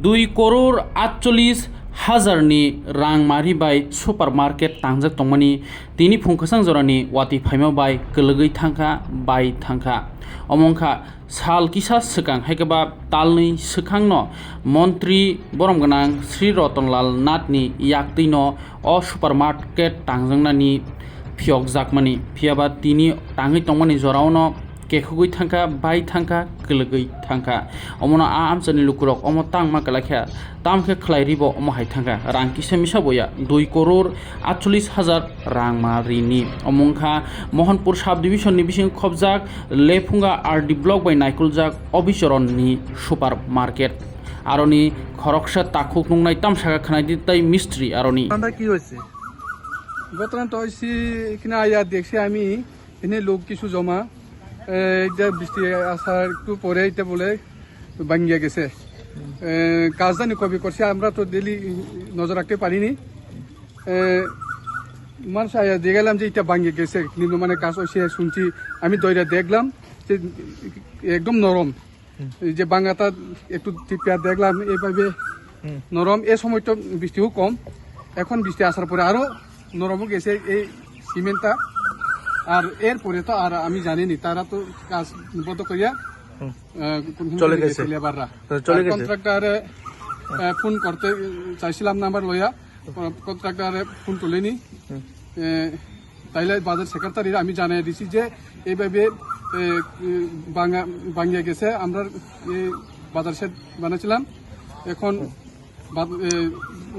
2,48,00,000 रां मारि बाय सुपार मार्केट तांजक तंगमानि तिनि फुंखसां जरानि वाति फाइमा बाय गलगै थांखा बाय थांखा अमंखा साल किसा सकां हायकबा तालनै सकां न मन्त्री बरमगनां श्री रतनलाल नाथनि याक्तैनो अ सुपार मार्केट तांजंनानि फियक जाकमानि फियाबा तिनि ताङै तंगमानि जरावनो केखुगै थांखा बाय थांखा गलगै थांखा अमनो आमचनि लुकुरक अम तां माकलाख्या तामखे खलाइरिबो अम हाय थांखा रां किसे मिसाबया 2,48,00,000 रां मारिनि अमंखा मोहनपुर सब डिविजन नि बिसिं खबजाक लेफुंगा आरडी ब्लक बाय नायकुलजाक अबिचरननि सुपार मार्केट आरनि खरकसा ताखुक नुंनाय तामसागा खानाय दिताय मिस्ट्री आरनि কি হয়েছে ঘটনাটা হয়েছে এখানে আয়া দেখছি আমি এনে লোক কিছু জমা এটা বৃষ্টি আসার একটু পরে এটা বলে ভাঙ্গিয়া গেছে কাজ জানি কবি করছে আমরা তো ডেলি নজর রাখতে পারিনি মানুষ আয়া দেখলাম যে এটা ভাঙ্গিয়ে গেছে কিন্তু মানে কাজ হয়েছে শুনছি আমি দইরা দেখলাম যে একদম নরম এই যে ভাঙ্গাটা একটু টিপিয়া দেখলাম এইভাবে নরম এ সময়টা বৃষ্টিও কম এখন বৃষ্টি আসার পরে আরো নরমও গেছে এই সিমেন্টটা আর এরপরে তো আর আমি জানিনি তারা তো কাজ বন্ধ করিয়া চলে গেছে লেবাররা চলে গেছে কন্ট্রাক্টরে ফোন করতে চাইছিলাম নাম্বার লইয়া কন্ট্রাক্টরে ফোন তুলেনি তাইলে বাজার সেক্রেটারি আমি জানিয়ে দিছি যে এইভাবে ভাঙ্গিয়া গেছে আমরা বাজার সেট বানাইছিলাম এখন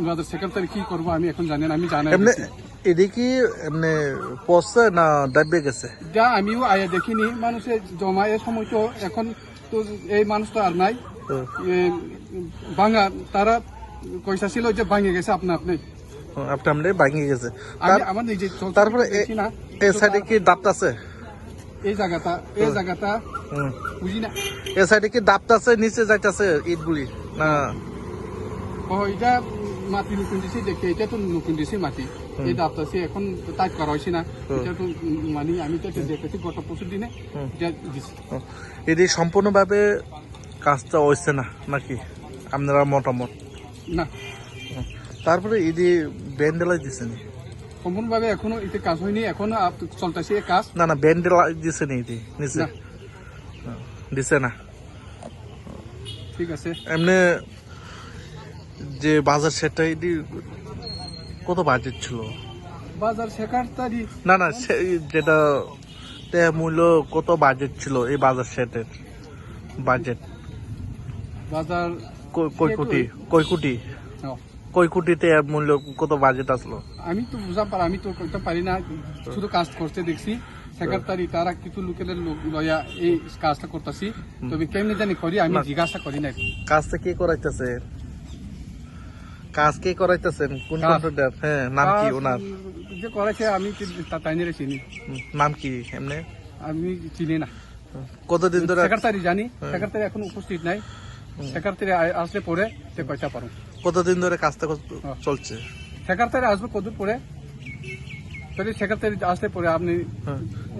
বাজার সেক্রেটারি কি করবো আমি এখন জানি না আমি জানাই এদিকে এমনি পচছে না দাববে গেছে যা আমিও আয়া দেখিনি মানুষের জমা এ সময় তো এখন তো এই মানুষ তো আর নাই ভাঙা তারা কইসা ছিল যে ভাঙে গেছে আপনি আপনি ভাঙে গেছে আমার নিজে তারপরে এই সাইডে কি দাঁত আছে এই জায়গাটা বুঝি না এই সাইডে কি দাঁত আছে নিচে যাইতাছে ইটগুলি না এটা মাটি নতুন দিছি দেখে এটা তো নতুন দিছি মাটি এই দাপতাছি এখন টাইট করা হয়েছে না এটা তো মানে আমি তো দেখেছি গত পরশু দিনে এটা দিছি এটি সম্পূর্ণভাবে কাজটা হয়েছে না নাকি আপনারা মতামত না তারপরে এদি ব্যান্ডেলাই দিছে নি সম্পূর্ণভাবে এখনো এতে কাজ হয়নি এখনো চলতেছে কাজ না না ব্যান্ডেলাই দিছে নি এদি নিচে দিছে না ঠিক আছে এমনি যে বাজার সেটা এটি কত বাজেট ছিল বাজার সেক্রেটারি না না যেটা মূল্য কত বাজেট ছিল এই বাজার সেটের বাজেট বাজার কয় কোটিতে মূল্য কত বাজেট আসলো আমি তো বুঝা পারি আমি তো করতে পারি না শুধু কাজ করতে দেখছি সেক্রেটারি তারা কিছু লোকের লোক লয়া এই কাজটা করতেছি তবে কেমনি জানি করি আমি জিজ্ঞাসা করি না কাজটা কে করাইতেছে কাজ কে করাইতেছেন কোন কন্ট্রাক্টর হ্যাঁ নাম কি ওনার যে করাইছে আমি তাইনের চিনি নাম কি এমনি আমি চিনি না কতদিন ধরে সেক্রেটারি জানি সেক্রেটারি এখন উপস্থিত নাই সেক্রেটারি আসলে পরে সে পয়সা পারো কতদিন ধরে কাজটা চলছে সেক্রেটারি আসবে কতদিন পরে তাহলে সেক্রেটারি আসলে পরে আপনি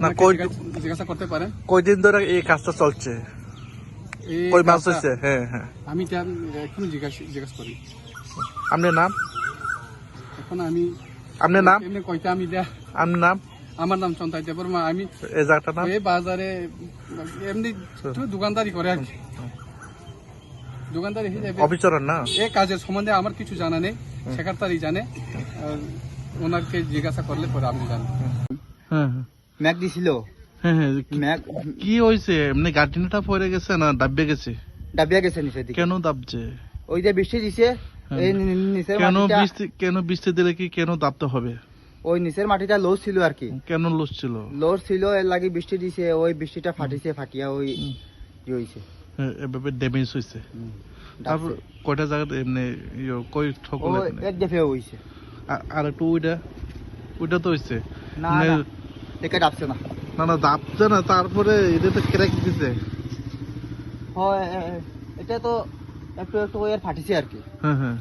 না জিজ্ঞাসা করতে পারেন কয়দিন ধরে এই কাজটা চলছে কয় মাস হয়েছে হ্যাঁ হ্যাঁ আমি এখন জিজ্ঞাসা করি আপনার নাম এখন আমি আপনার নাম এমনি কয়টা আমি আপনার নাম আমার নাম চন্তাই দেবর্মা আমি এই জায়গাটার নাম এই বাজারে এমনি দোকানদারি করে আর কি দোকানদারি হিসেবে অবিচরণ না এই কাজের সম্বন্ধে আমার কিছু জানা নেই সেক্রেটারি জানে ওনাকে জিজ্ঞাসা করলে পরে আপনি জানেন হ্যাঁ ম্যাক দিছিল হ্যাঁ হ্যাঁ ম্যাক কি হয়েছে এমনি গার্ডিনটা পড়ে গেছে না দাববে গেছে ডাবিয়া গেছে নিচে দিকে কেন দাবছে ওই যে বৃষ্টি দিছে এই নিচের মাটিটা কেন বৃষ্টি দিলে কি কেন দাবতে হবে ওই নিচের মাটিটা লোস ছিল আর কি কেন লস ছিল লোস ছিল এর লাগি বৃষ্টি দিছে ওই বৃষ্টিটা ফাটিয়া ওই কি হইছে এভাবে ড্যামেজ হয়েছে তারপর কয়টা জায়গা এমনি কই ঠকলে ওই এক দেখে হইছে আর একটু ওইটা তো হইছে না এটা ডাবছে না না না দাবছে না তারপরে এটা তো ক্র্যাক দিছে হয় এটা তো একটু একটু ওই আর ফাটিছে আর কি হ্যাঁ হ্যাঁ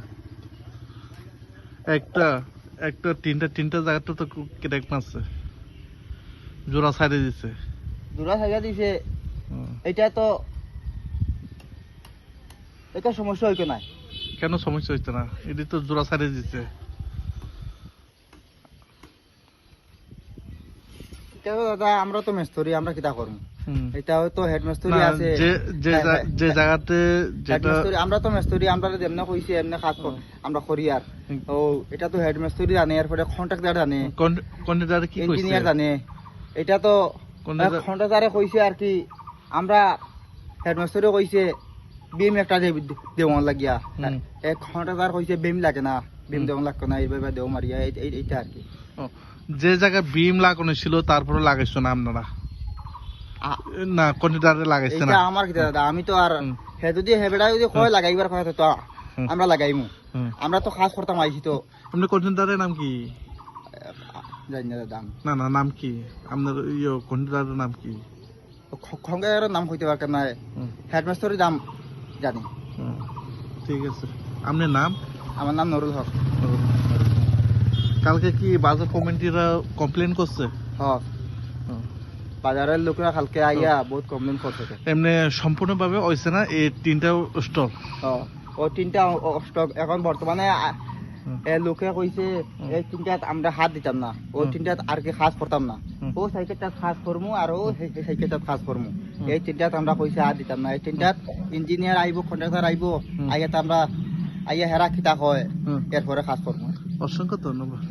একটা তিনটা জায়গাটা তো ক্র্যাক মারছে জোড়া সাইডে দিছে এটা তো এটা সমস্যা হইতো না কেন সমস্যা হচ্ছে না? এটি তো জোড়া ছাড়িয়ে দিচ্ছে। এটা তো দাদা আমরা তো মেস্তরি, আমরা কিতা করবো? হুম। এটা হয়তো হেড মেস্তরি না, আছে, যে জায়গাতে হেড যেটা মেস্তরি আমরা তো মেস্তরি, আমরা যেমনে কইছি এমনি কাজ আমরা করি আর ও এটা তো হেড মেস্তরি জানে, এরপরে কন্ট্রাক্টর জানে, কন্ট্রাক্টর কি কইছে? ইঞ্জিনিয়ার জানে। এটা তো কন্ট্রাক্টর কন্ট্রাক্টরে কইছে আর কি, আমরা হেড মেস্তরি কইছে বিম একটা দেওয়ান লাগিয়া, হুম। এক কন্ট্রাক্টর কইছে বিম লাগে না, বিম দেওয়ান লাগতো না, এইভাবে দেও মারিয়া এইটা আর কি। ও, যে জায়গায় বিম লাগানো ছিল তারপরে লাগাইছো না আপনারা? আ- না, কন্ট্রাক্টরে লাগাইছে না? এইটা আমার কি দাদা, আমি তো আর হুম। হে যদি হেবেড়া যদি কয় লাগাইবার কথা তো হুম। আমরা লাগাইমু, হুম। আমরা তো কাজ করতাম আইছি তো। এমনি কন্ট্রাক্টরের নাম কি? জানি না দাদা আমি। না না, নাম কি আপনার? কন্ট্রাক্টরের নাম কি? খঙ্গের নাম হইতে পারতাম না, হুম। হেডমাস্টারের নাম জানি। হুম, ঠিক আছে। আপনার নাম? আমার নাম নুরুল হক। কালকে কি বাজার কমিটিরা কমপ্লেন করছে? হ, বাজারের লোকেরা কালকে আইয়া বহুত কমপ্লেন করছে। এমনি সম্পূর্ণভাবে হয়েছে না এই তিনটা স্টল? ও তিনটা স্টক এখন বর্তমানে হুম। লোকে কইছে এই তিনটাত আমরা হাত দিতাম না, ও তিনটাত আর কি কাজ করতাম না, হুম। ও সাইকেলটাত কাজ করমু আর ও সাইকেলটাত কাজ করমু, এই তিনটাত আমরা কইছে হাত দিতাম না। এই তিনটাত ইঞ্জিনিয়ার আইব, কন্ট্রাক্টর আইব, আইয়া তো আমরা আইয়া হেরা খিতা হয়, হুম। এরপরে কাজ করবো। অসংখ্য ধন্যবাদ।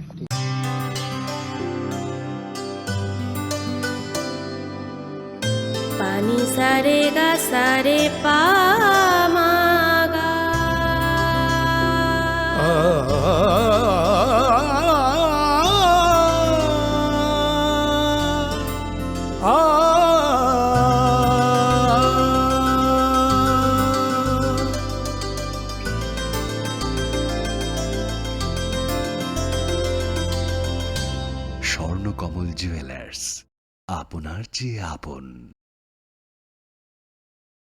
पानी सारे गा सारे पामागा স্বর্ণকমল জুয়েলার্স, আপনার চেয়ে আপন।